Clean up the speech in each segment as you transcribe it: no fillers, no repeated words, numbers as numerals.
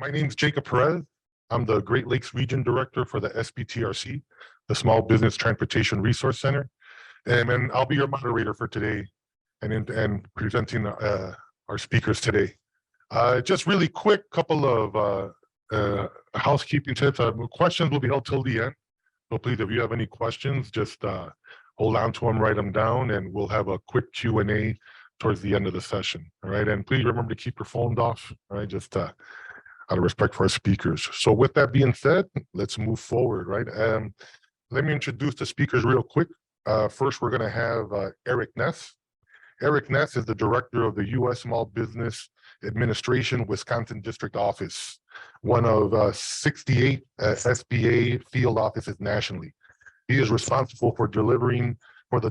My name is Jacob Perez. I'm the Great Lakes Region Director for the SBTRC, the Small Business Transportation Resource Center. And I'll be your moderator for today and presenting our speakers today. Just really quick, couple of housekeeping tips. Questions will be held till the end. So please, if you have any questions, just hold on to them, write them down, and we'll have a quick Q&A towards the end of the session. All right, and please remember to keep your phones off. All right, just out of respect for our speakers. So with that being said, let's move forward. Right, let me introduce the speakers real quick. First, we're going to have Eric Ness. Eric Ness is the director of the U.S. Small Business Administration Wisconsin District Office, one of 68 SBA field offices nationally. He is responsible for the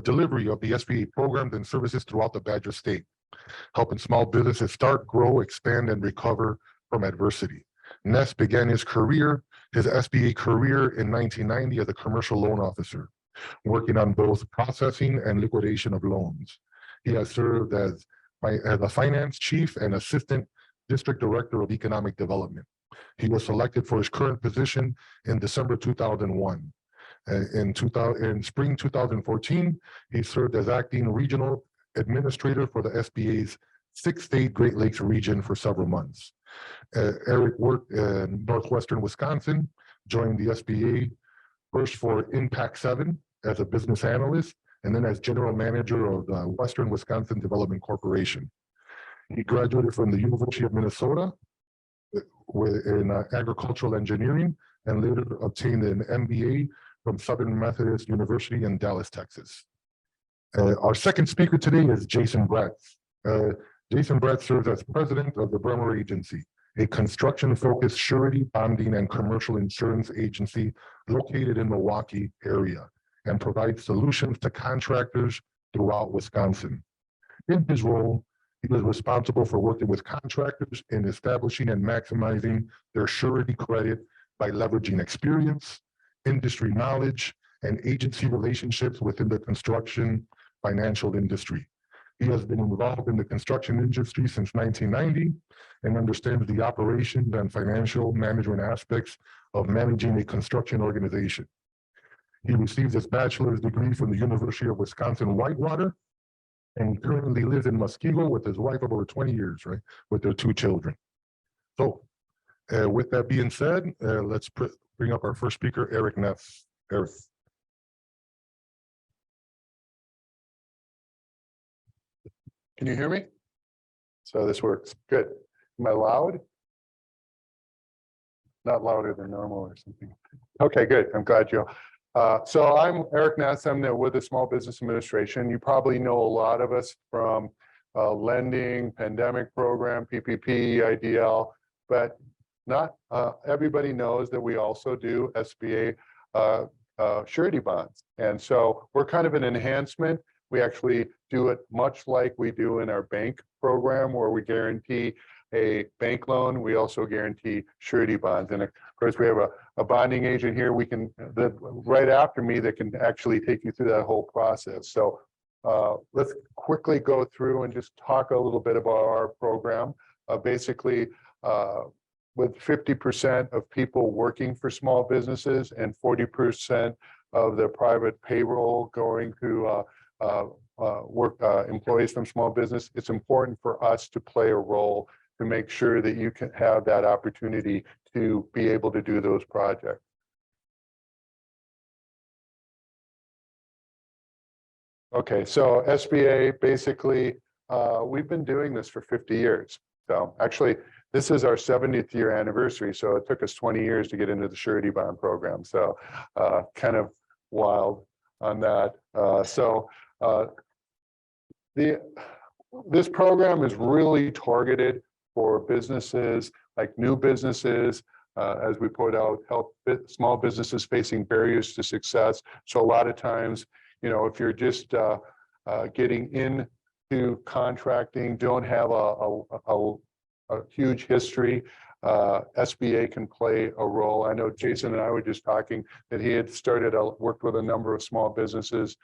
delivery of the SBA programs and services throughout the Badger State, helping small businesses start, grow, expand, and recover from adversity. Ness began his SBA career in 1990 as a commercial loan officer, working on both processing and liquidation of loans. He has served as a finance chief and assistant district director of economic development. He was selected for his current position in December 2001. In spring 2014, he served as acting regional administrator for the SBA's six-state Great Lakes region for several months. Eric worked in northwestern Wisconsin, joined the SBA first for Impact 7 as a business analyst, and then as general manager of the Western Wisconsin Development Corporation. He graduated from the University of Minnesota in agricultural engineering and later obtained an MBA from Southern Methodist University in Dallas, Texas. Our second speaker today is Jason Bratz. Jason Bratz serves as president of the Brehmer Agency, a construction-focused surety, bonding, and commercial insurance agency located in Milwaukee area, and provides solutions to contractors throughout Wisconsin. In his role, he was responsible for working with contractors in establishing and maximizing their surety credit by leveraging experience, industry knowledge, and agency relationships within the construction financial industry. He has been involved in the construction industry since 1990 and understands the operations and financial management aspects of managing a construction organization. He received his bachelor's degree from the University of Wisconsin-Whitewater, and he currently lives in Muskego with his wife of over 20 years, right, with their two children. So with that being said, let's bring up our first speaker, Eric Ness. Eric. Can you hear me? So this works. Good. Am I loud? Not louder than normal or something. Okay, good. I'm glad you. So I'm Eric Ness. I'm with the Small Business Administration. You probably know a lot of us from lending, pandemic program, PPP, IDL, but not everybody knows that we also do SBA surety bonds. And so we're kind of an enhancement. We actually do it much like we do in our bank program, where we guarantee a bank loan. We also guarantee surety bonds. And of course, we have a bonding agent here. We can, right after me, that can actually take you through that whole process. So let's quickly go through and just talk a little bit about our program. Basically, with 50% of people working for small businesses and 40% of the private payroll going to employees from small business, it's important for us to play a role to make sure that you can have that opportunity to be able to do those projects. Okay, so SBA, basically, we've been doing this for 50 years. So actually, this is our 70th year anniversary. So it took us 20 years to get into the surety bond program. So kind of wild on that. This program is really targeted for businesses, like new businesses, as we put out, help small businesses facing barriers to success. So a lot of times, you know, if you're just getting into contracting, don't have a huge history, SBA can play a role. I know Jason and I were just talking that he had worked with a number of small businesses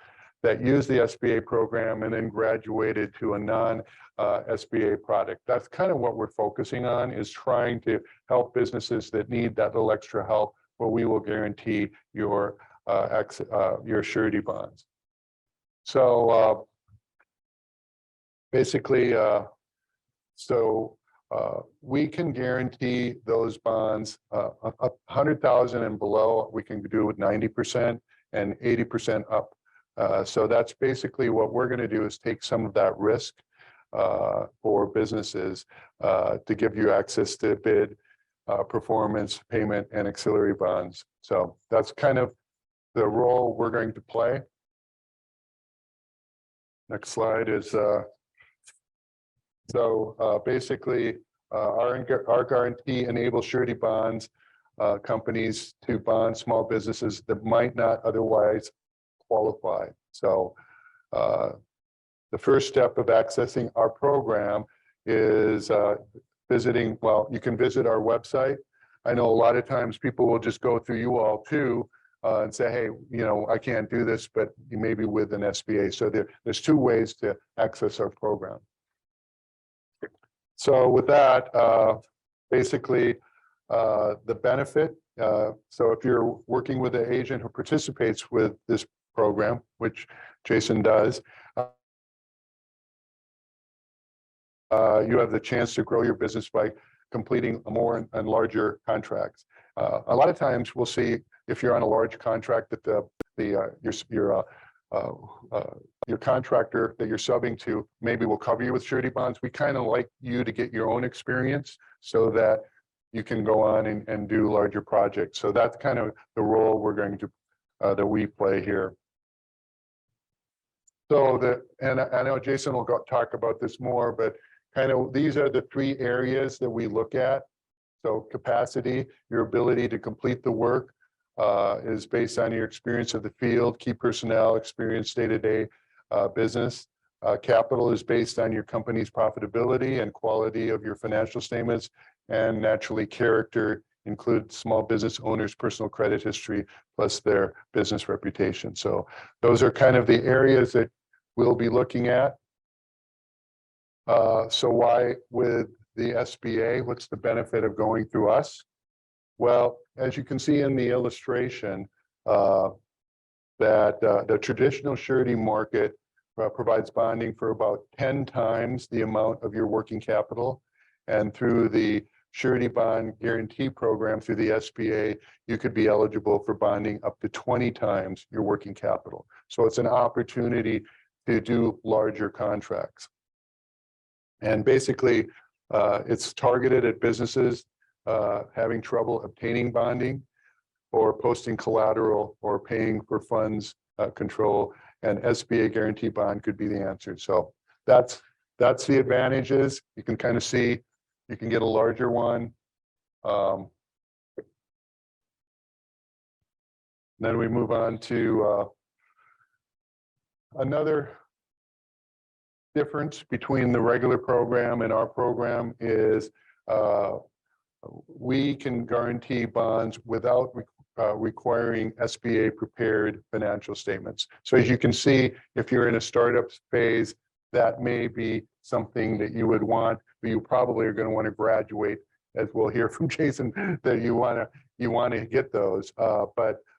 that use the SBA program and then graduated to a non-SBA product. That's kind of what we're focusing on, is trying to help businesses that need that little extra help, where we will guarantee your surety bonds. So basically, we can guarantee those bonds 100,000 and below. We can do with 90% and 80% up. So that's basically what we're going to do, is take some of that risk for businesses to give you access to bid, performance, payment, and auxiliary bonds. So that's kind of the role we're going to play. Next slide is basically our guarantee enables surety bonds companies to bond small businesses that might not otherwise qualify. So the first step of accessing our program is visiting. Well, you can visit our website. I know a lot of times people will just go through you all too and say, hey, I can't do this, but you may be with an SBA. So there's two ways to access our program. So with that, basically the benefit. So if you're working with an agent who participates with this program, which Jason does, you have the chance to grow your business by completing more and larger contracts. A lot of times we'll see, if you're on a large contract, that your contractor that you're subbing to maybe will cover you with surety bonds. We kind of like you to get your own experience so that you can go on and do larger projects. So that's kind of the role we're going to that we play here. So and I know Jason will talk about this more, but kind of these are the three areas that we look at. So capacity, your ability to complete the work, is based on your experience of the field, key personnel, experience day-to-day business. Capital is based on your company's profitability and quality of your financial statements, and naturally character includes small business owners' personal credit history plus their business reputation. So those are kind of the areas that we'll be looking at. So why with the SBA? What's the benefit of going through us? Well, as you can see in the illustration, that the traditional surety market provides bonding for about 10 times the amount of your working capital. And through the Surety Bond Guarantee Program, through the SBA, you could be eligible for bonding up to 20 times your working capital. So it's an opportunity to do larger contracts. And basically, it's targeted at businesses having trouble obtaining bonding, or posting collateral, or paying for funds control, and SBA guarantee bond could be the answer. So that's the advantages. You can kind of see, you can get a larger one. Then we move on to another difference between the regular program and our program is we can guarantee bonds without requiring SBA prepared financial statements. So as you can see, if you're in a startup phase, that may be something that you would want, but you probably are going to want to graduate, as we'll hear from Jason, that you want to get those. So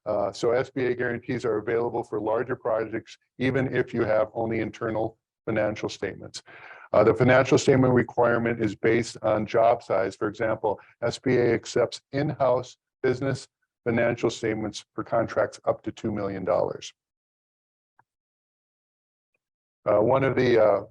SBA guarantees are available for larger projects, even if you have only internal financial statements. The financial statement requirement is based on job size. For example, SBA accepts in-house business financial statements for contracts up to $2 million. One of the,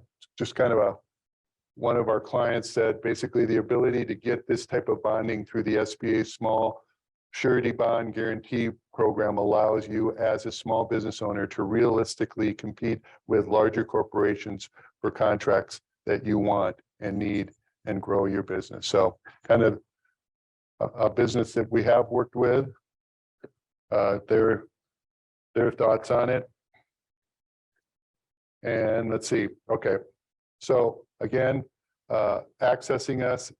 one of our clients said, basically the ability to get this type of bonding through the SBA Small Surety Bond Guarantee Program allows you as a small business owner to realistically compete with larger corporations for contracts that you want and need and grow your business. So kind of a business that we have worked with, their thoughts on it. And let's see, okay. So again, accessing us.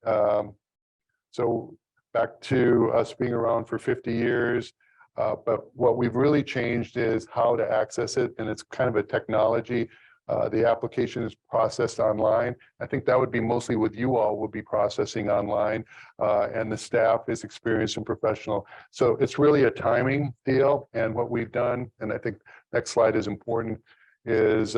So back to us being around for 50 years. But what we've really changed is how to access it, and it's kind of a technology. The application is processed online. I think that would be mostly what you all will be processing online, and the staff is experienced and professional. So it's really a timing deal. And what we've done, and I think next slide is important, is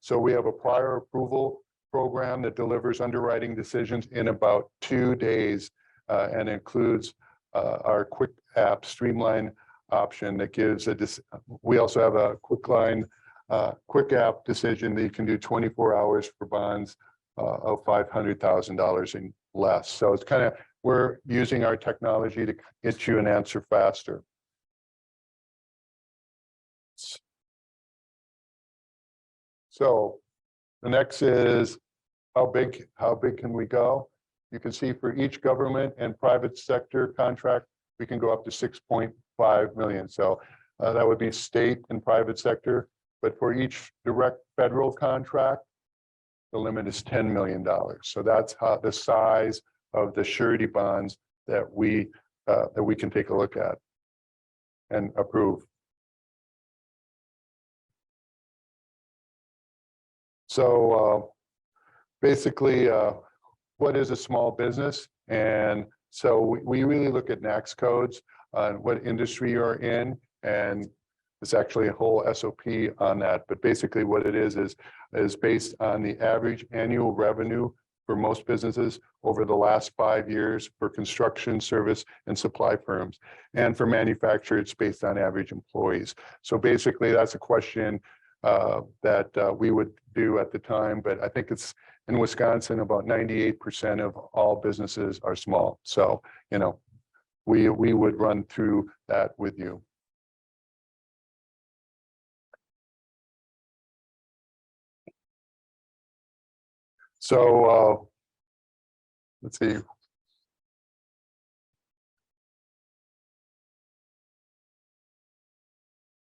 so we have a prior approval program that delivers underwriting decisions in about 2 days, and includes our quick app streamline option that gives we also have a quick app decision that you can do 24 hours for bonds of $500,000 and less. So it's kind of, we're using our technology to get you an answer faster. So the next is how big can we go? You can see for each government and private sector contract, we can go up to 6.5 million. So that would be state and private sector. But for each direct federal contract, the limit is $10 million. So that's how the size of the surety bonds that we can take a look at and approve. So basically, what is a small business? And so we really look at NAICS codes on what industry you're in, and it's actually a whole SOP on that. But basically what it is based on the average annual revenue for most businesses over the last 5 years for construction, service, and supply firms. And for manufacturers, it's based on average employees. So basically that's a question that we would do at the time, but I think it's in Wisconsin, about 98% of all businesses are small. So, you know, we would run through that with you. So let's see.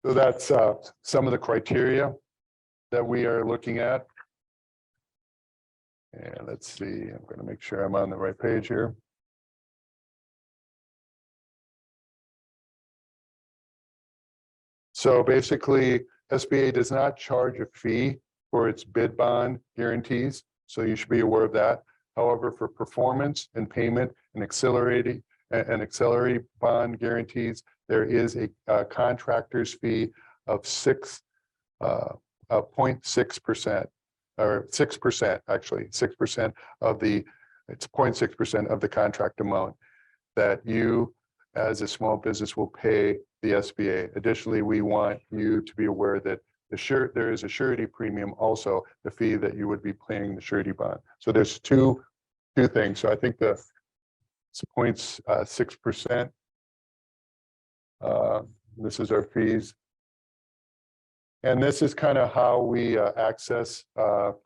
So that's some of the criteria that we are looking at. And let's see, I'm going to make sure I'm on the right page here. So basically, SBA does not charge a fee for its bid bond guarantees. So you should be aware of that. However, for performance and payment and accelerated bond guarantees, there is a contractor's fee of 0.6%, or 6%, actually 6% of the, it's 0.6% of the contract amount that you as a small business will pay the SBA. Additionally, we want you to be aware that there is a surety premium, also the fee that you would be paying the surety bond. So there's two things. So I think it's 0.6%. This is our fees. And this is kind of how we access our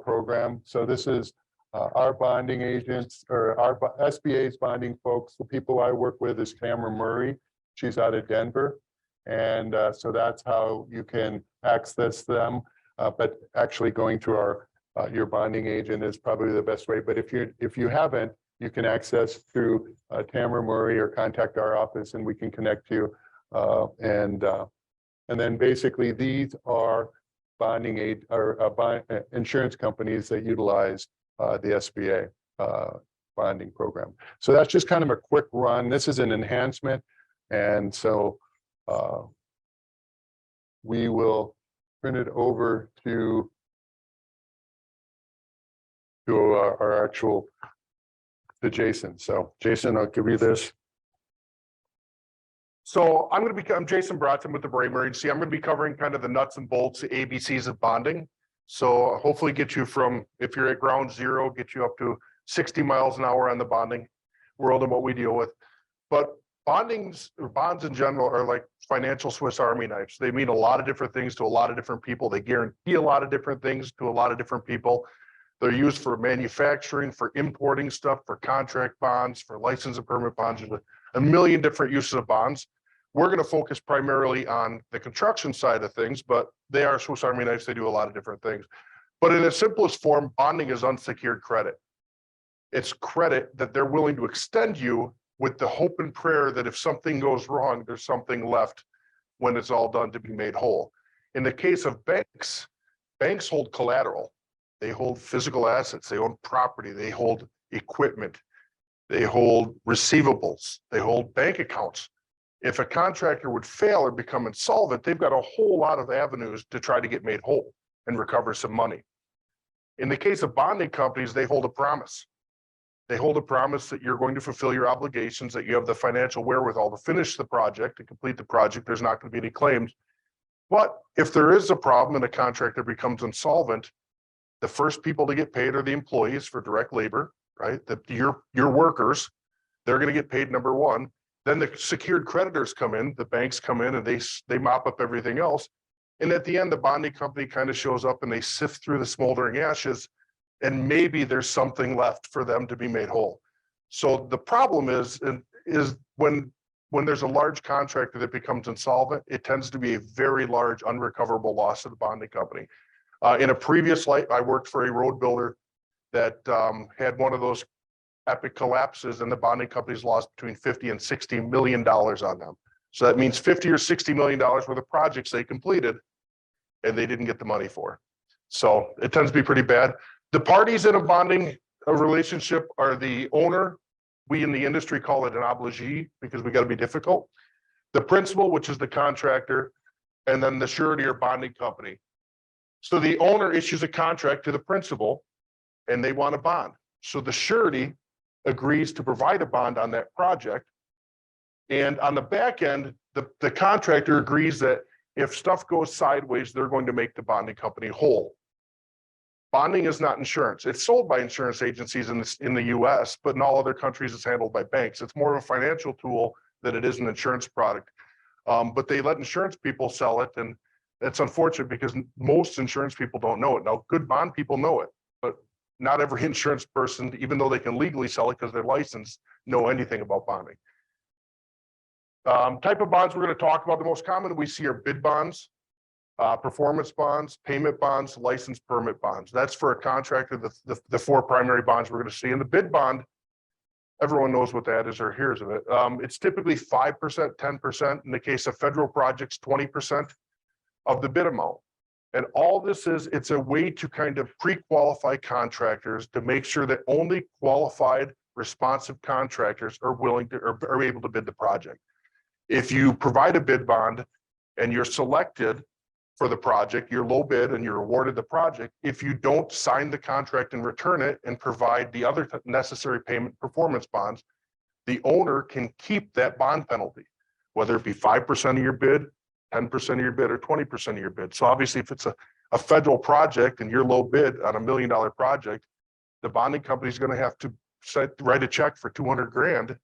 program. So this is our bonding agents, or our SBA's bonding folks. The people I work with is Tamara Murray. She's out of Denver. And so that's how you can access them. But actually going through your bonding agent is probably the best way. But if you haven't, you can access through Tamara Murray or contact our office and we can connect you. And then basically these are insurance companies that utilize the SBA bonding program. So that's just kind of a quick run. This is an enhancement. And so we will turn it over to our actual, to Jason. So Jason, I'll give you this. So I'm Jason Bratsen with the Brehmer Agency. I'm going to be covering kind of the nuts and bolts, the ABCs of bonding. So hopefully get you from, if you're at ground zero, get you up to 60 miles an hour on the bonding world and what we deal with. But bonds in general are like financial Swiss Army knives. They mean a lot of different things to a lot of different people. They guarantee a lot of different things to a lot of different people. They're used for manufacturing, for importing stuff, for contract bonds, for license and permit bonds. There's a million different uses of bonds. We're going to focus primarily on the construction side of things, but they are Swiss Army knives. They do a lot of different things. But in its simplest form, bonding is unsecured credit. It's credit that they're willing to extend you with the hope and prayer that if something goes wrong, there's something left when it's all done to be made whole. In the case of banks, banks hold collateral. They hold physical assets, they own property, they hold equipment, they hold receivables, they hold bank accounts. If a contractor would fail or become insolvent, they've got a whole lot of avenues to try to get made whole and recover some money. In the case of bonding companies, they hold a promise. They hold a promise that you're going to fulfill your obligations, that you have the financial wherewithal to finish the project, to complete the project. There's not going to be any claims. But if there is a problem and a contractor becomes insolvent, the first people to get paid are the employees for direct labor, right? Your workers, they're going to get paid number one. Then the secured creditors come in, the banks come in, and they mop up everything else. And at the end, the bonding company kind of shows up and they sift through the smoldering ashes, and maybe there's something left for them to be made whole. So the problem is when there's a large contractor that becomes insolvent, it tends to be a very large unrecoverable loss to the bonding company. In a previous life, I worked for a road builder that had one of those epic collapses, and the bonding companies lost between 50 and 60 million dollars on them. So that means 50 or 60 million dollars worth of projects they completed and they didn't get the money for. So it tends to be pretty bad. The parties in a bonding relationship are the owner. We in the industry call it an obligee because we got to be difficult. The principal, which is the contractor, and then the surety or bonding company. So the owner issues a contract to the principal and they want a bond. So the surety agrees to provide a bond on that project. And on the back end, the contractor agrees that if stuff goes sideways, they're going to make the bonding company whole. Bonding is not insurance. It's sold by insurance agencies in the US, but in all other countries it's handled by banks. It's more of a financial tool than it is an insurance product. But they let insurance people sell it, and that's unfortunate because most insurance people don't know it. Now, good bond people know it, but not every insurance person, even though they can legally sell it because they're licensed, know anything about bonding. Type of bonds we're going to talk about, the most common we see are bid bonds, performance bonds, payment bonds, license permit bonds. That's for a contractor, the four primary bonds we're going to see. And the bid bond, everyone knows what that is or hears of it. It's typically 5%, 10%. In the case of federal projects, 20% of the bid amount. And all this is, it's a way to kind of pre-qualify contractors to make sure that only qualified, responsive contractors are willing to, or are able to bid the project. If you provide a bid bond and you're selected for the project, you're low bid and you're awarded the project, if you don't sign the contract and return it and provide the other necessary payment performance bonds, the owner can keep that bond penalty, whether it be 5% of your bid, 10% of your bid, or 20% of your bid. So obviously, if it's a federal project and you're low bid on $1 million project, the bonding company is going to have to write a check for 200 grand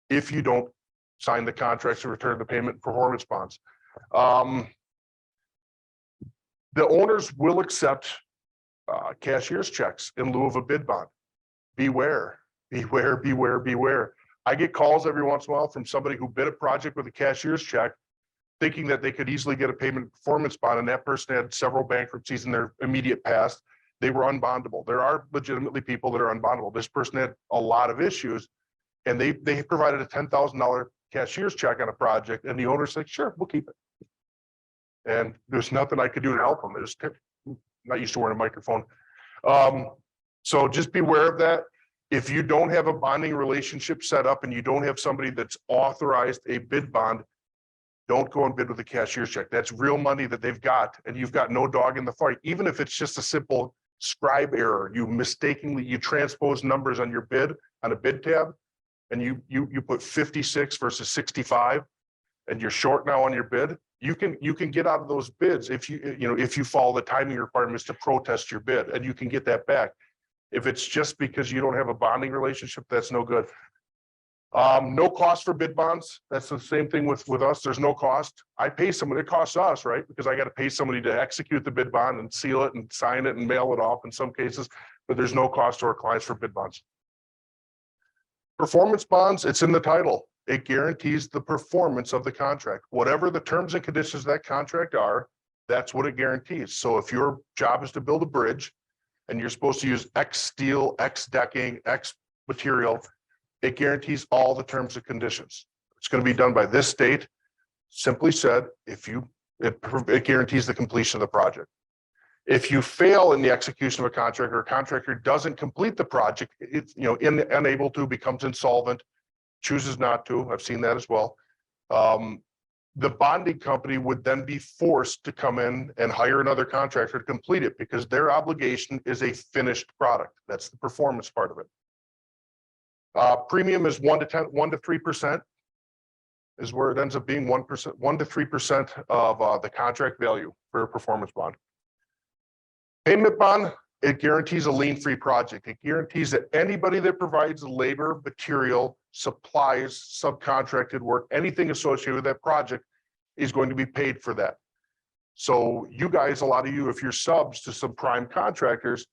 if you don't sign the contracts and return the payment performance bonds. The owners will accept cashier's checks in lieu of a bid bond. Beware, beware, beware, beware. I get calls every once in a while from somebody who bid a project with a cashier's check, thinking that they could easily get a payment performance bond, and that person had several bankruptcies in their immediate past. They were unbondable. There are legitimately people that are unbondable. This person had a lot of issues, and they provided a $10,000 cashier's check on a project, and the owner said, sure, we'll keep it. And there's nothing I could do to help them. There's not used to wearing a microphone. So just beware of that. If you don't have a bonding relationship set up and you don't have somebody that's authorized a bid bond, don't go and bid with a cashier's check. That's real money that they've got, and you've got no dog in the fight. Even if it's just a simple scribe error, you transpose numbers on your bid on a bid tab, and you put 56 versus 65, and you're short now on your bid. You can get out of those bids if you follow the timing requirements to protest your bid, and you can get that back. If it's just because you don't have a bonding relationship, that's no good. No cost for bid bonds. That's the same thing with us. There's no cost. I pay someone. It costs us, right? Because I got to pay somebody to execute the bid bond and seal it and sign it and mail it off in some cases, but there's no cost to our clients for bid bonds. Performance bonds, it's in the title. It guarantees the performance of the contract. Whatever the terms and conditions of that contract are, that's what it guarantees. So if your job is to build a bridge and you're supposed to use X steel, X decking, X material, It guarantees all the terms and conditions. It's going to be done by this date. Simply said, it guarantees the completion of the project. If you fail in the execution of a contract, or a contractor doesn't complete the project, it's, unable to, becomes insolvent, chooses not to. I've seen that as well. The bonding company would then be forced to come in and hire another contractor to complete it, because their obligation is a finished product. That's the performance part of it. Premium is 1 to 3% is where it ends up being 1%, 1 to 3% of the contract value for a performance bond. Payment bond, it guarantees a lien-free project. It guarantees that anybody that provides labor, material, supplies, subcontracted work, anything associated with that project is going to be paid for that. So you guys, a lot of you, if you're subs to some prime contractors,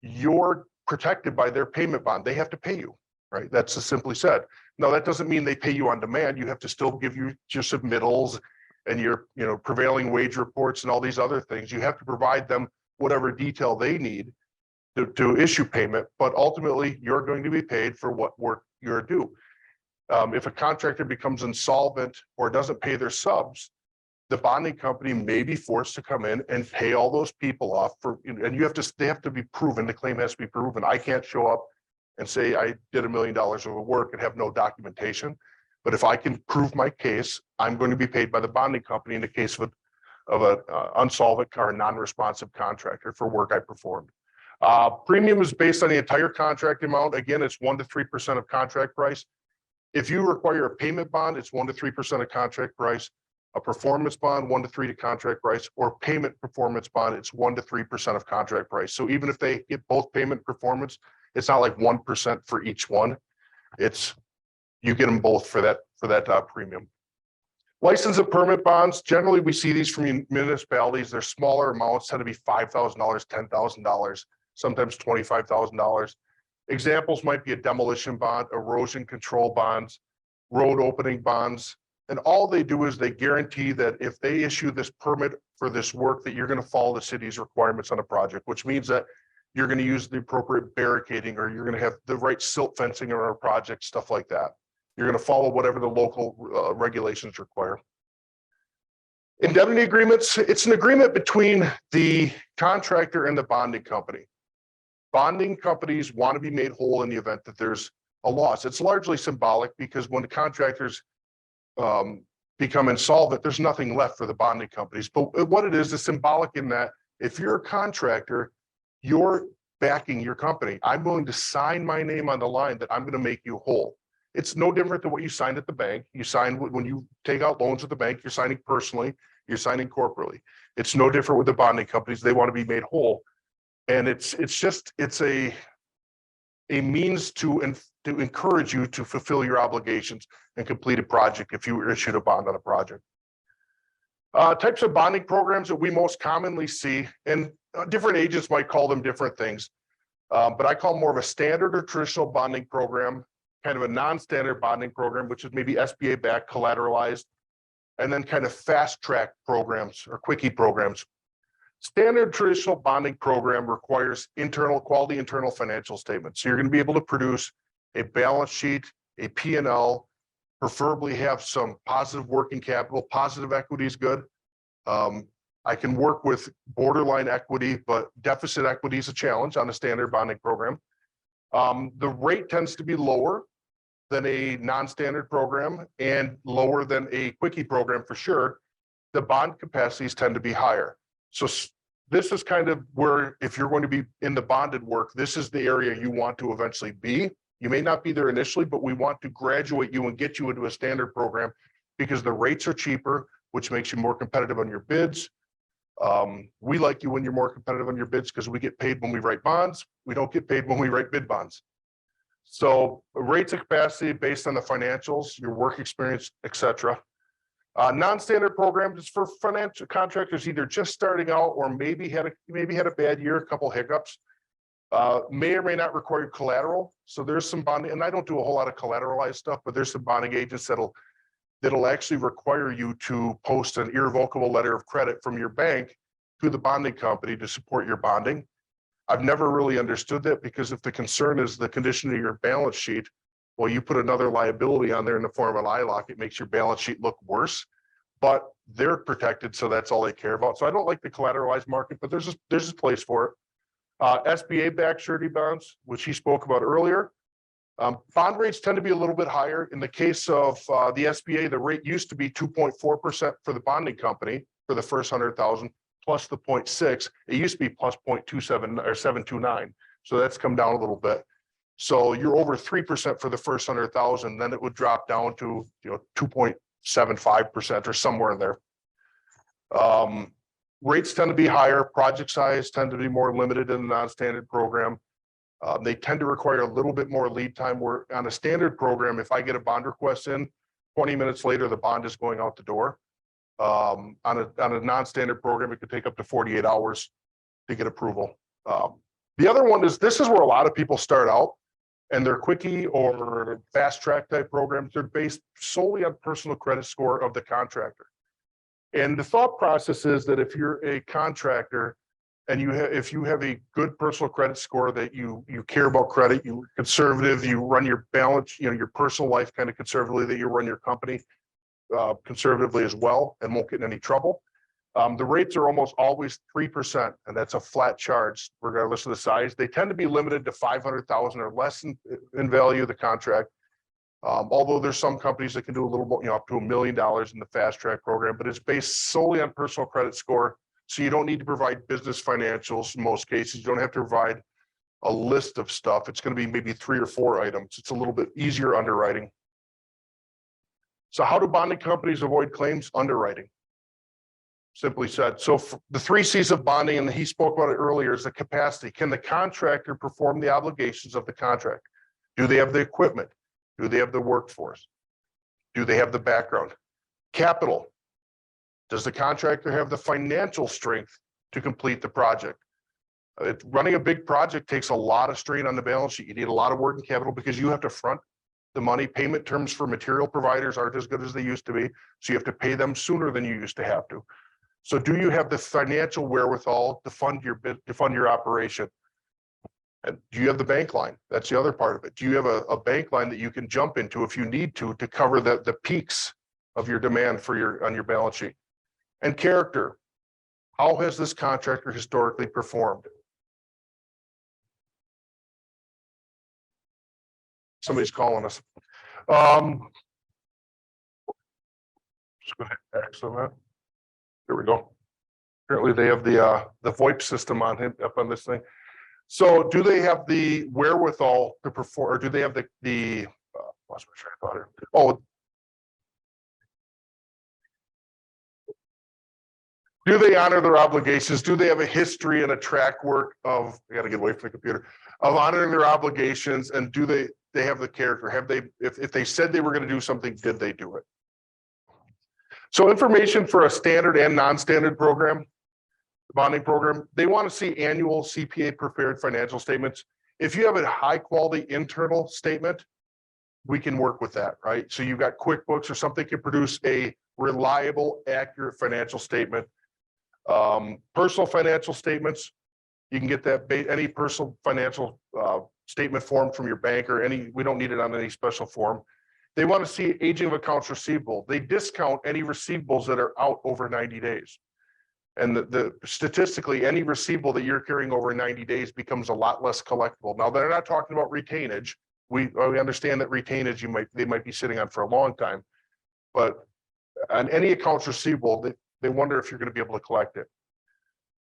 you're protected by their payment bond. They have to pay you, right? That's just simply said. Now, that doesn't mean they pay you on demand. You have to still give you your submittals and your, prevailing wage reports and all these other things. You have to provide them whatever detail they need to issue payment, but ultimately you're going to be paid for what work you're due. If a contractor becomes insolvent or doesn't pay their subs, the bonding company may be forced to come in and pay all those people off for, and they have to be proven, the claim has to be proven. I can't show up and say I did $1 million worth of work and have no documentation. But if I can prove my case, I'm going to be paid by the bonding company in the case of an unsolvent or non-responsive contractor for work I performed. Premium is based on the entire contract amount. Again, it's 1 to 3% of contract price. If you require a payment bond, it's 1 to 3% of contract price. A performance bond, 1 to 3 to contract price, or payment performance bond, it's 1 to 3% of contract price. So even if they get both payment performance, it's not like 1% for each one. It's, you get them both for that premium. License and permit bonds, generally we see these from municipalities. They're smaller amounts, tend to be $5,000, $10,000, sometimes $25,000. Examples might be a demolition bond, erosion control bonds, road opening bonds. And all they do is they guarantee that if they issue this permit for this work, that you're going to follow the city's requirements on a project, which means that you're going to use the appropriate barricading, or you're going to have the right silt fencing on a project, stuff like that. You're going to follow whatever the local regulations require. Indemnity agreements, it's an agreement between the contractor and the bonding company. Bonding companies want to be made whole in the event that there's a loss. It's largely symbolic, because when the contractors become insolvent, there's nothing left for the bonding companies. But what it is symbolic in that if you're a contractor, you're backing your company. I'm willing to sign my name on the line that I'm going to make you whole. It's no different than what you signed at the bank. You sign when you take out loans at the bank, you're signing personally, you're signing corporately. It's no different with the bonding companies. They want to be made whole. And it's a means to encourage you to fulfill your obligations and complete a project if you were issued a bond on a project. Types of bonding programs that we most commonly see, and different agents might call them different things, but I call more of a standard or traditional bonding program, kind of a non-standard bonding program, which is maybe SBA backed, collateralized, and then kind of fast track programs or quickie programs. Standard traditional bonding program requires quality internal financial statements. So you're going to be able to produce a balance sheet, a P&L, preferably have some positive working capital. Positive equity is good. I can work with borderline equity, but deficit equity is a challenge on a standard bonding program. The rate tends to be lower than a non-standard program and lower than a quickie program for sure. The bond capacities tend to be higher. So this is kind of where, if you're going to be in the bonded work, this is the area you want to eventually be. You may not be there initially, but we want to graduate you and get you into a standard program because the rates are cheaper, which makes you more competitive on your bids. We like you when you're more competitive on your bids because we get paid when we write bonds. We don't get paid when we write bid bonds. So rates of capacity based on the financials, your work experience, etc. Non-standard programs is for financial contractors either just starting out or maybe had a bad year, a couple hiccups. May or may not require collateral. So there's some bonding, and I don't do a whole lot of collateralized stuff, but there's some bonding agents that'll actually require you to post an irrevocable letter of credit from your bank to the bonding company to support your bonding. I've never really understood that, because if the concern is the condition of your balance sheet, Well, you put another liability on there in the form of an ILOC, it makes your balance sheet look worse, but they're protected, so that's all they care about. So I don't like the collateralized market, but there's a place for it. SBA backed surety bonds, which he spoke about earlier. Bond rates tend to be a little bit higher. In the case of the SBA, the rate used to be 2.4% for the bonding company for the first 100,000 plus the 0.6. It used to be plus 0.27 or 729. So that's come down a little bit. So you're over 3% for the first 100,000, then it would drop down to 2.75% or somewhere in there. Rates tend to be higher. Project size tend to be more limited in the non-standard program. They tend to require a little bit more lead time, where on a standard program, if I get a bond request in, 20 minutes later, the bond is going out the door. On a non-standard program, it could take up to 48 hours to get approval. The other one is, this is where a lot of people start out, and they're quickie or fast track type programs. They're based solely on personal credit score of the contractor. And the thought process is that if you're a contractor and if you have a good personal credit score, that you care about credit, you're conservative, you run your balance, your personal life kind of conservatively, that you run your company conservatively as well and won't get in any trouble. The rates are almost always 3%, and that's a flat charge regardless of the size. They tend to be limited to 500,000 or less in value of the contract. Although there's some companies that can do a little more, up to $1 million in the fast track program, but it's based solely on personal credit score. So you don't need to provide business financials in most cases. You don't have to provide a list of stuff. It's going to be maybe 3 or 4 items. It's a little bit easier underwriting. So how do bonding companies avoid claims? Underwriting. Simply said. So the 3 C's of bonding, and he spoke about it earlier, is the capacity. Can the contractor perform the obligations of the contract? Do they have the equipment? Do they have the workforce? Do they have the background? Capital. Does the contractor have the financial strength to complete the project? Running a big project takes a lot of strain on the balance sheet. You need a lot of working capital because you have to front the money. Payment terms for material providers aren't as good as they used to be, so you have to pay them sooner than you used to have to. So do you have the financial wherewithal to fund your operation? And do you have the bank line? That's the other part of it. Do you have a bank line that you can jump into if you need to cover the peaks of your demand on your balance sheet? And character. How has this contractor historically performed? Somebody's calling us. Just go ahead and X on that. There we go. Apparently they have the VoIP system on him up on this thing. So do they have the wherewithal to perform, or do they have the lost my train of thought here. Oh, do they honor their obligations? Do they have a history and a track work of, I got to get away from the computer, of honoring their obligations? And do they have the character? Have they, if they said they were going to do something, did they do it? So information for a standard and non-standard program, bonding program, they want to see annual CPA prepared financial statements. If you have a high quality internal statement, we can work with that, right? So you've got QuickBooks or something can produce a reliable, accurate financial statement. Personal financial statements, you can get that, any personal financial statement form from your bank or we don't need it on any special form. They want to see aging of accounts receivable. They discount any receivables that are out over 90 days. And statistically, any receivable that you're carrying over 90 days becomes a lot less collectible. Now, they're not talking about retainage. We understand that retainage they might be sitting on for a long time, but on any accounts receivable, they wonder if you're going to be able to collect it.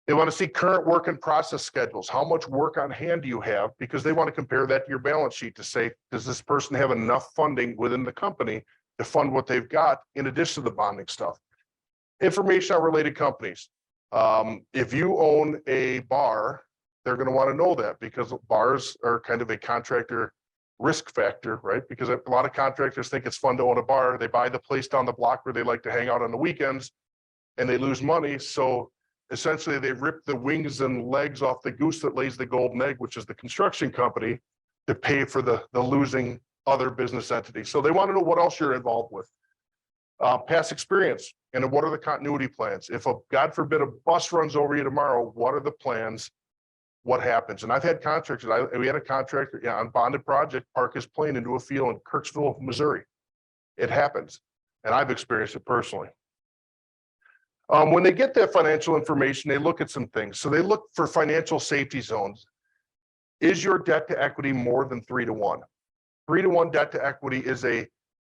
They want to see current work in process schedules. How much work on hand do you have? Because they want to compare that to your balance sheet to say, does this person have enough funding within the company to fund what they've got in addition to the bonding stuff? Information on related companies. If you own a bar, they're going to want to know that because bars are kind of a contractor risk factor, right? Because a lot of contractors think it's fun to own a bar. They buy the place down the block where they like to hang out on the weekends and they lose money. So essentially they rip the wings and legs off the goose that lays the golden egg, which is the construction company, to pay for the losing other business entity. So they want to know what else you're involved with. Past experience, and what are the continuity plans? If God forbid a bus runs over you tomorrow, what are the plans? what happens. And I've had contractors, we had a contractor on bonded project park his plane into a field in Kirksville, Missouri. It happens. And I've experienced it personally. When they get that financial information, they look at some things. So they look for financial safety zones. Is your debt to equity more than 3-to-1? 3-to-1 debt to equity is a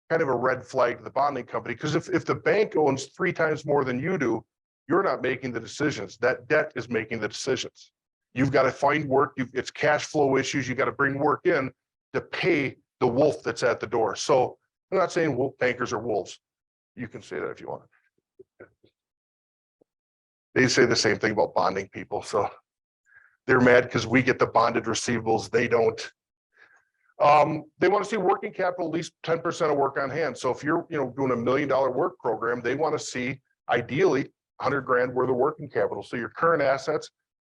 kind of a red flag to the bonding company, because if the bank owns 3 times more than you do, you're not making the decisions. That debt is making the decisions. You've got to find work. It's cash flow issues. You got to bring work in to pay the wolf that's at the door. So I'm not saying bankers are wolves. You can say that if you want. They say the same thing about bonding people. So they're mad because we get the bonded receivables. They don't. They want to see working capital, at least 10% of work on hand. So if you're doing $1 million work program, they want to see ideally 100 grand worth of working capital. So your current assets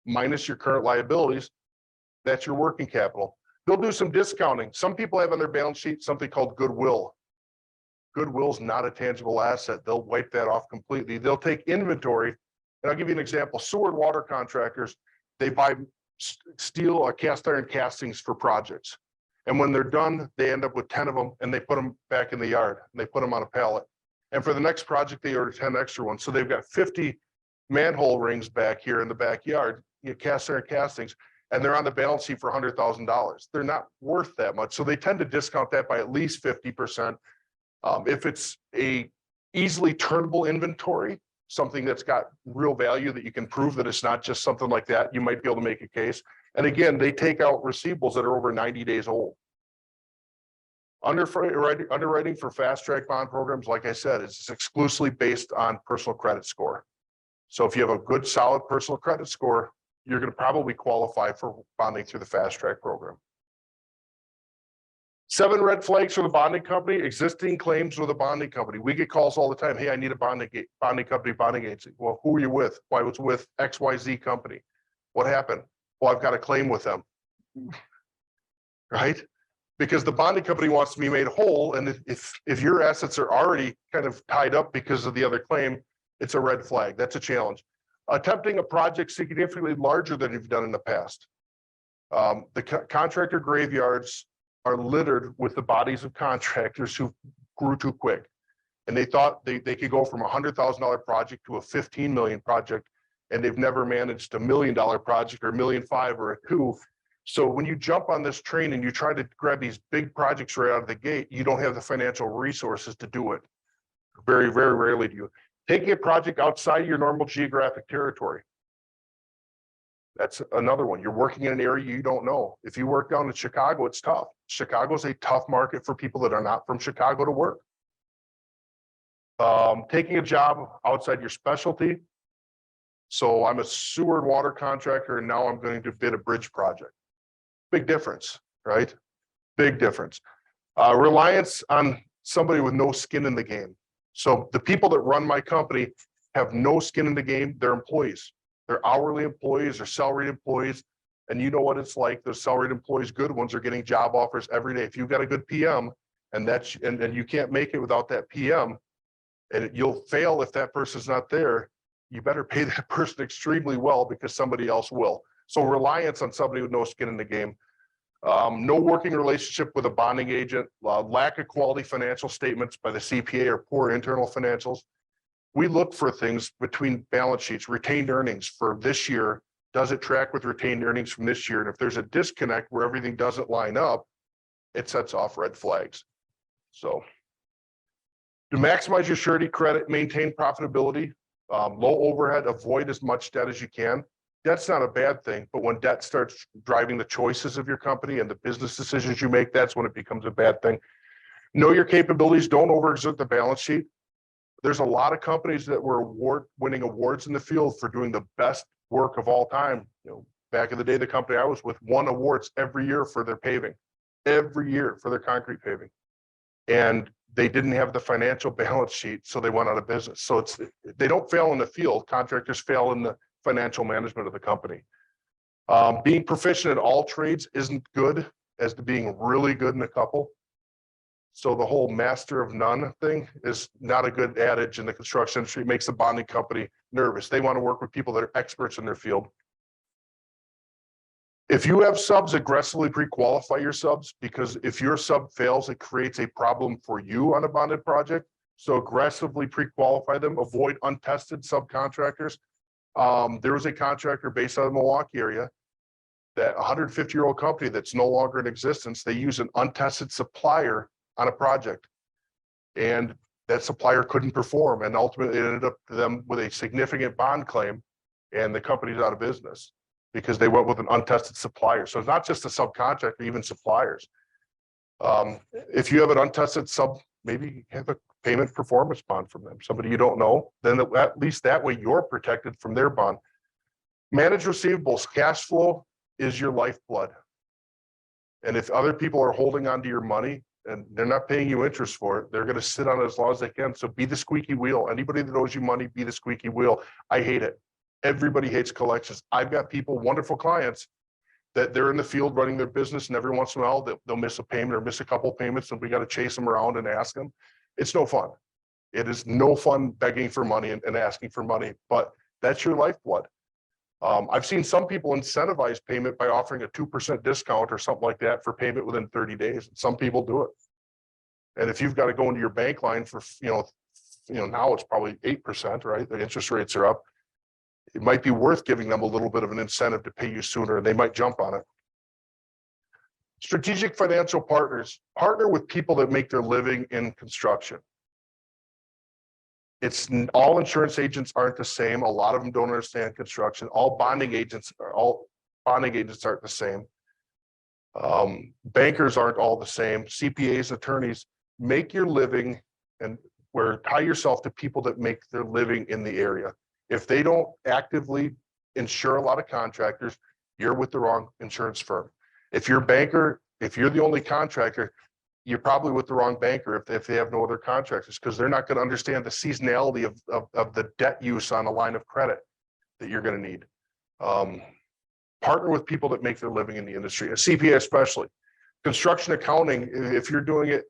minus your current liabilities, that's your working capital. They'll do some discounting. Some people have on their balance sheet something called goodwill. Goodwill is not a tangible asset. They'll wipe that off completely. They'll take inventory. And I'll give you an example. Sewer and water contractors, they buy steel, cast iron castings for projects. And when they're done, they end up with 10 of them and they put them back in the yard and they put them on a pallet. And for the next project, they order 10 extra ones. So they've got 50 manhole rings back here in the backyard, cast iron castings, and they're on the balance sheet for $100,000. They're not worth that much. So they tend to discount that by at least 50%. If it's a easily turnable inventory, something that's got real value that you can prove that it's not just something like that, you might be able to make a case. And again, they take out receivables that are over 90 days old. Underwriting for fast track bond programs, like I said, is exclusively based on personal credit score. So if you have a good, solid personal credit score, you're going to probably qualify for bonding through the fast track program. 7 red flags for the bonding company: existing claims with a bonding company. We get calls all the time. Hey, I need a bonding company, bonding agency. Well, who are you with? Well, I was with XYZ company. What happened? Well, I've got a claim with them. Right? Because the bonding company wants to be made whole. And if your assets are already kind of tied up because of the other claim, it's a red flag. That's a challenge. Attempting a project significantly larger than you've done in the past. The contractor graveyards are littered with the bodies of contractors who grew too quick. And they thought they could go from a $100,000 project to a 15 million project, and they've never managed a $1 million project or $1.5 million or a 2. So when you jump on this train and you try to grab these big projects right out of the gate, you don't have the financial resources to do it. Very, very rarely do you. Taking a project outside your normal geographic territory. That's another one. You're working in an area you don't know. If you work down in Chicago, it's tough. Chicago's a tough market for people that are not from Chicago to work. Taking a job outside your specialty. So I'm a sewer and water contractor, and now I'm going to bid a bridge project. Big difference, right? Big difference. Reliance on somebody with no skin in the game. So the people that run my company have no skin in the game. They're employees. They're hourly employees or salaried employees. And you know what it's like. Those salaried employees, good ones, are getting job offers every day. If you've got a good PM and you can't make it without that PM, and you'll fail if that person's not there, you better pay that person extremely well because somebody else will. So reliance on somebody with no skin in the game. No working relationship with a bonding agent, lack of quality financial statements by the CPA or poor internal financials. We look for things between balance sheets, retained earnings for this year. Does it track with retained earnings from this year? And if there's a disconnect where everything doesn't line up, it sets off red flags. So to maximize your surety credit, maintain profitability, low overhead, avoid as much debt as you can. Debt's not a bad thing, but when debt starts driving the choices of your company and the business decisions you make, that's when it becomes a bad thing. Know your capabilities, don't overexert the balance sheet. There's a lot of companies that were winning awards in the field for doing the best work of all time. Back in the day, the company I was with won awards every year for their paving, every year for their concrete paving. And they didn't have the financial balance sheet, so they went out of business. So they don't fail in the field. Contractors fail in the financial management of the company. Being proficient in all trades isn't good as to being really good in a couple. So the whole master of none thing is not a good adage in the construction industry. It makes the bonding company nervous. They want to work with people that are experts in their field. If you have subs, aggressively pre-qualify your subs, because if your sub fails, it creates a problem for you on a bonded project. So aggressively pre-qualify them, avoid untested subcontractors. There was a contractor based out of the Milwaukee area, that 150-year-old company that's no longer in existence. They use an untested supplier on a project, and that supplier couldn't perform, and ultimately it ended up to them with a significant bond claim, and the company's out of business because they went with an untested supplier. So it's not just a subcontractor, even suppliers. If you have an untested sub, maybe you have a payment performance bond from them, somebody you don't know, then at least that way you're protected from their bond. Manage receivables. Cash flow is your lifeblood. And if other people are holding on to your money and they're not paying you interest for it, they're going to sit on it as long as they can. So be the squeaky wheel. Anybody that owes you money, be the squeaky wheel. I hate it. Everybody hates collections. I've got people, wonderful clients, that they're in the field running their business, and every once in a while they'll miss a payment or miss a couple of payments, and we got to chase them around and ask them. It's no fun. It is no fun begging for money and asking for money, but that's your lifeblood. I've seen some people incentivize payment by offering a 2% discount or something like that for payment within 30 days. Some people do it. And if you've got to go into your bank line for, now it's probably 8%, right? The interest rates are up. It might be worth giving them a little bit of an incentive to pay you sooner, and they might jump on it. Strategic financial partners. Partner with people that make their living in construction. It's all insurance agents aren't the same. A lot of them don't understand construction. All bonding agents aren't the same. Bankers aren't all the same. CPAs, attorneys. Make your living and tie yourself to people that make their living in the area. If they don't actively insure a lot of contractors, you're with the wrong insurance firm. If you're a banker, if you're the only contractor, you're probably with the wrong banker if they have no other contractors, because they're not going to understand the seasonality of the debt use on a line of credit that you're going to need. Partner with people that make their living in the industry, a CPA especially. Construction accounting, if you're doing it,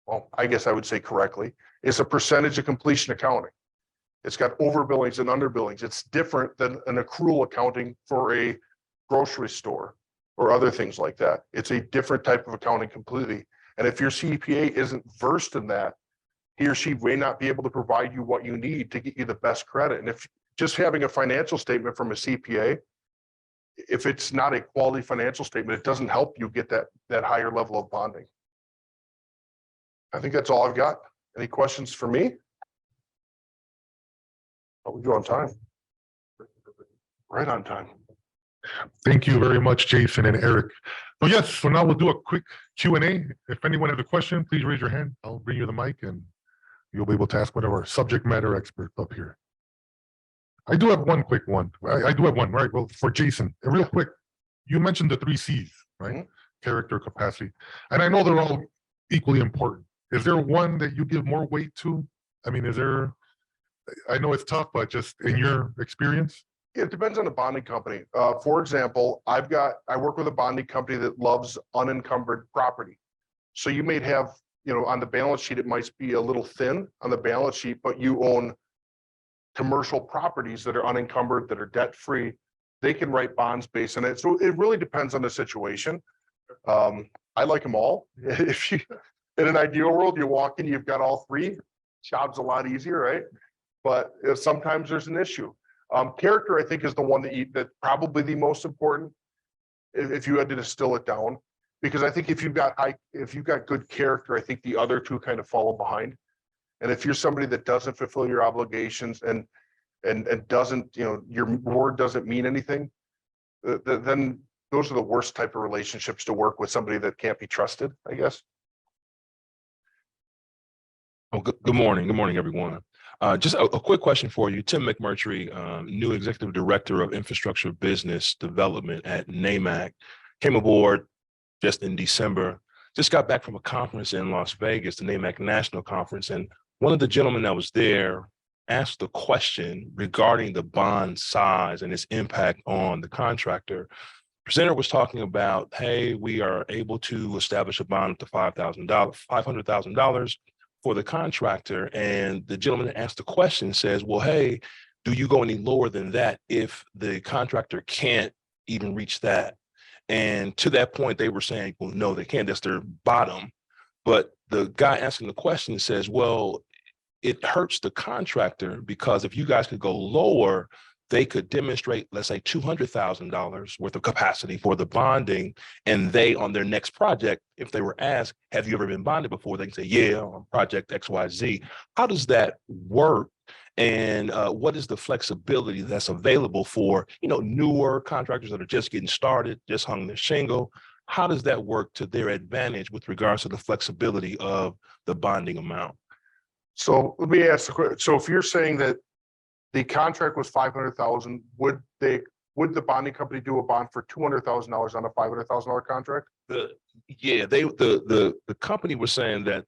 well, I guess I would say correctly, is a percentage of completion accounting. It's got overbillings and underbillings. It's different than an accrual accounting for a grocery store or other things like that. It's a different type of accounting completely. And if your CPA isn't versed in that, he or she may not be able to provide you what you need to get you the best credit. And if just having a financial statement from a CPA, if it's not a quality financial statement, it doesn't help you get that higher level of bonding. I think that's all I've got. Any questions for me? Oh, we go on time. Right on time. Thank you very much, Jason and Eric. So yes, so now we'll do a quick Q&A. If anyone has a question, please raise your hand. I'll bring you the mic and you'll be able to ask whatever subject matter expert up here. I do have one quick one. I do have one, right? Well, for Jason, real quick, you mentioned the 3 C's, right? Mm-hmm. Character, capacity. And I know they're all equally important. Is there one that you give more weight to? I mean, I know it's tough, but just in your experience? It depends on the bonding company. For example, I work with a bonding company that loves unencumbered property. So you may have, on the balance sheet, it might be a little thin on the balance sheet, but you own commercial properties that are unencumbered, that are debt-free. They can write bonds based on it. So it really depends on the situation. I like them all. If you, in an ideal world, you walk in, you've got all 3, job's a lot easier, right? But sometimes there's an issue. Character, I think, is the one that's probably the most important if you had to distill it down, because I think if you've got good character, I think the other 2 kind of follow behind. And if you're somebody that doesn't fulfill your obligations and doesn't, your word doesn't mean anything, then those are the worst type of relationships to work with, somebody that can't be trusted, I guess. Oh, good morning. Good morning, everyone. Just a quick question for you. Tim McMurtry, new Executive Director of Infrastructure Business Development at NAMAC, came aboard just in December. Just got back from a conference in Las Vegas, the NAMAC National Conference, and one of the gentlemen that was there asked the question regarding the bond size and its impact on the contractor. Presenter was talking about, hey, we are able to establish a bond up to $500,000 for the contractor. And the gentleman that asked the question says, well, hey, do you go any lower than that if the contractor can't, even reach that. And to that point, they were saying, well, no, they can't. That's their bottom. But the guy asking the question says, well, it hurts the contractor because if you guys could go lower, they could demonstrate, let's say, $200,000 worth of capacity for the bonding. And they, on their next project, if they were asked, have you ever been bonded before? They can say, yeah, on project XYZ. How does that work? And what is the flexibility that's available for, newer contractors that are just getting started, just hung their shingle? How does that work to their advantage with regards to the flexibility of the bonding amount? So let me ask the question. So if you're saying that the contract was 500,000, would the bonding company do a bond for $200,000 on a $500,000 contract? The company was saying that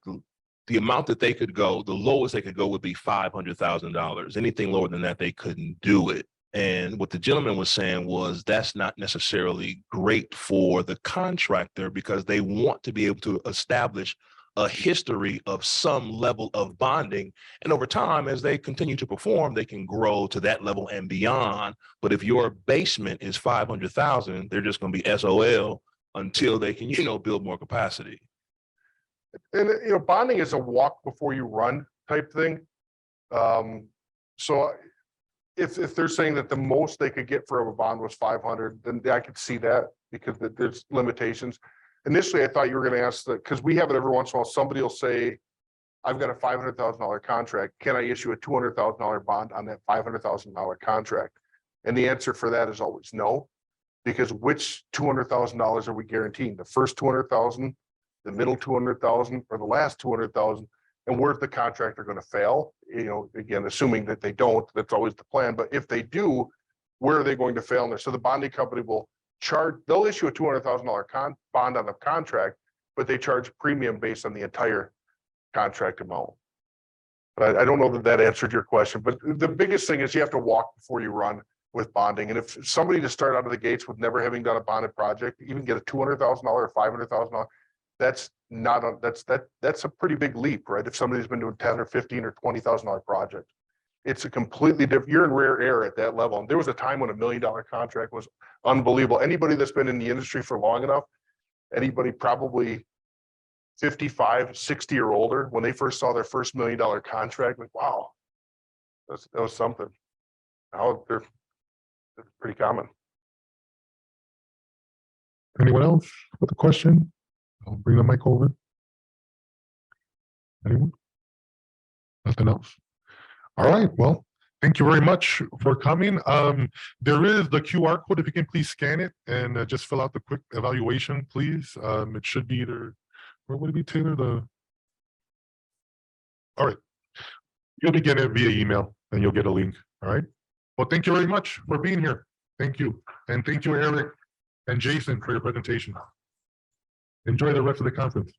the amount that they could go, the lowest they could go would be $500,000. Anything lower than that, they couldn't do it. And what the gentleman was saying was that's not necessarily great for the contractor because they want to be able to establish a history of some level of bonding. And over time, as they continue to perform, they can grow to that level and beyond. But if your basement is 500,000, they're just going to be SOL until they can, build more capacity. And, bonding is a walk before you run type thing. So if they're saying that the most they could get for a bond was 500, then I could see that because there's limitations. Initially, I thought you were going to ask that because we have it every once in a while. Somebody will say, I've got a $500,000 contract. Can I issue a $200,000 bond on that $500,000 contract? And the answer for that is always no, because which $200,000 are we guaranteeing? The first 200,000, the middle 200,000, or the last 200,000? And where's the contractor going to fail? Again, assuming that they don't, that's always the plan. But if they do, where are they going to fail in there? So the bonding company will they'll issue a $200,000 bond on the contract, but they charge premium based on the entire contract amount. But I don't know that answered your question, but the biggest thing is you have to walk before you run with bonding. And if somebody to start out of the gates with never having done a bonded project, even get a $200,000 or $500,000, that's a pretty big leap, right? If somebody's been doing 10 or 15 or $20,000 project, it's a completely different, you're in rare air at that level. And there was a time when $1 million contract was unbelievable. Anybody that's been in the industry for long enough, anybody probably 55, 60 or older, when they first saw their first $1 million contract, like, wow, that was something. Now it's pretty common. Anyone else with a question? I'll bring the mic over. Anyone? Nothing else? All right, well, thank you very much for coming. There is the QR code. If you can please scan it and just fill out the quick evaluation, please. It should be either, where would it be, Taylor? All right. You'll be getting it via email and you'll get a link. All right. Well, thank you very much for being here. Thank you. And thank you, Eric and Jason, for your presentation. Enjoy the rest of the conference.